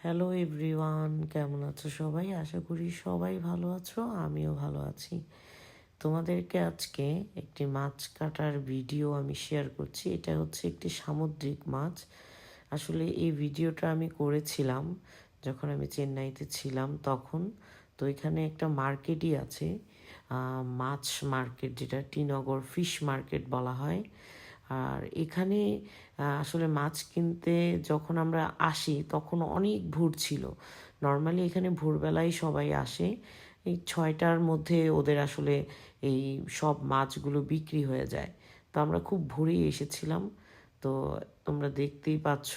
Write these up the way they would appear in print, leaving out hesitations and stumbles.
Hello everyone, কেমন আছো সবাই? আশা করি সবাই ভালো আছো, আমিও ভালো আছি। তোমাদেরকে আজকে একটি মাছ কাটার ভিডিও আমি শেয়ার করছি। এটা হচ্ছে একটি সামুদ্রিক মাছ। আসলে এই ভিডিওটা আমি করেছিলাম যখন আমি চেন্নাইতে ছিলাম তখন। তো এখানে একটা মার্কেটই আছে, মাছ মার্কেট, যেটা টিনগর ফিশ মার্কেট বলা হয়। আর এখানে আসলে মাছ কিনতে যখন আমরা আসি তখন অনেক ভিড় ছিল। নর্মালি এখানে ভোরবেলায় সবাই আসে, এই 6টার মধ্যে ওদের আসলে এই সব মাছগুলো বিক্রি হয়ে যায়। তো আমরা খুব ভোরেই এসেছিলাম। তো তোমরা দেখতেই পাচ্ছ,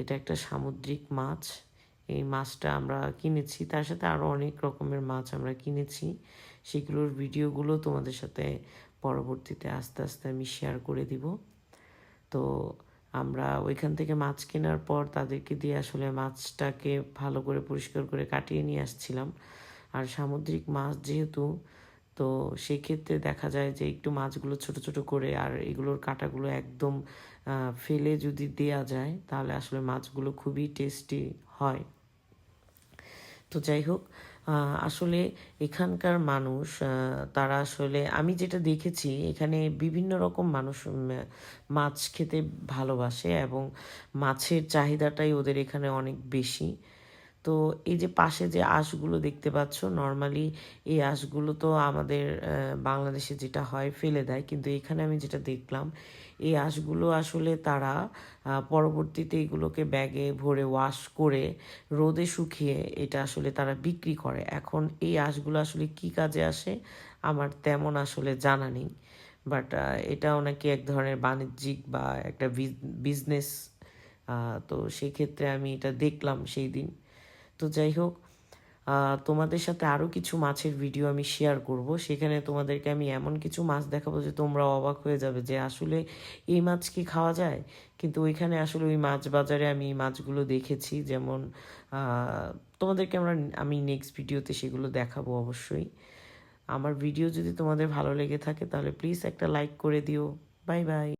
এটা একটা সামুদ্রিক মাছ। এই মাছটা আমরা কিনেছি, তার সাথে আরও অনেক রকমের মাছ আমরা কিনেছি। সেগুলোর ভিডিওগুলো তোমাদের সাথে পরবর্তীতে আস্তে আস্তে আমি শেয়ার করে দিব। তো আমরা ওইখান থেকে মাছ কেনার পর তাদেরকে দিয়ে আসলে মাছটাকে ভালো করে পরিষ্কার করে কাটিয়ে নিয়ে আসছিলাম। আর সামুদ্রিক মাছ যেহেতু, তো সেক্ষেত্রে দেখা যায় যে একটু মাছগুলো ছোট ছোট করে, আর এগুলোর কাঁটাগুলো একদম ফেলে যদি দেয়া যায় তাহলে আসলে মাছগুলো খুবই টেস্টি হয়। তো যাই হোক, আসলে এখানকার মানুষ, তারা আসলে আমি যেটা দেখেছি এখানে বিভিন্ন রকম মানুষ মাছ খেতে ভালোবাসে, এবং মাছের চাহিদাটাই ওদের এখানে অনেক বেশি। তো এই যে পাশে যে আঁশগুলো দেখতে পাচ্ছ, নর্মালি এই আঁশগুলো তো আমাদের বাংলাদেশে যেটা হয় ফেলে দেয়, কিন্তু এখানে আমি যেটা দেখলাম এই আঁশগুলো আসলে তারা পরবর্তীতে এগুলোকে ব্যাগে ভরে ওয়াশ করে রোদে শুকিয়ে এটা আসলে তারা বিক্রি করে। এখন এই আঁশগুলো আসলে কি কাজে আসে আমার তেমন আসলে জানা নেই, বাট এটাও নাকি এক ধরনের বাণিজ্যিক বা একটা বিজনেস। তো সেক্ষেত্রে আমি এটা দেখলাম সেই দিন। তো যাই হোক, তোমাদের সাথে আরও কিছু মাছের ভিডিও আমি শেয়ার করব। সেখানে তোমাদেরকে আমি এমন কিছু মাছ দেখাবো যে তোমরা অবাক হয়ে যাবে যে আসলে এই মাছ কি খাওয়া যায়। কিন্তু ওইখানে আসলে ওই মাছ বাজারে আমি এই মাছগুলো দেখেছি, যেমন তোমাদেরকে আমি নেক্সট ভিডিওতে সেগুলো দেখাবো অবশ্যই। আমার ভিডিও যদি তোমাদের ভালো লেগে থাকে তাহলে প্লিজ একটা লাইক করে দিও। Bye bye.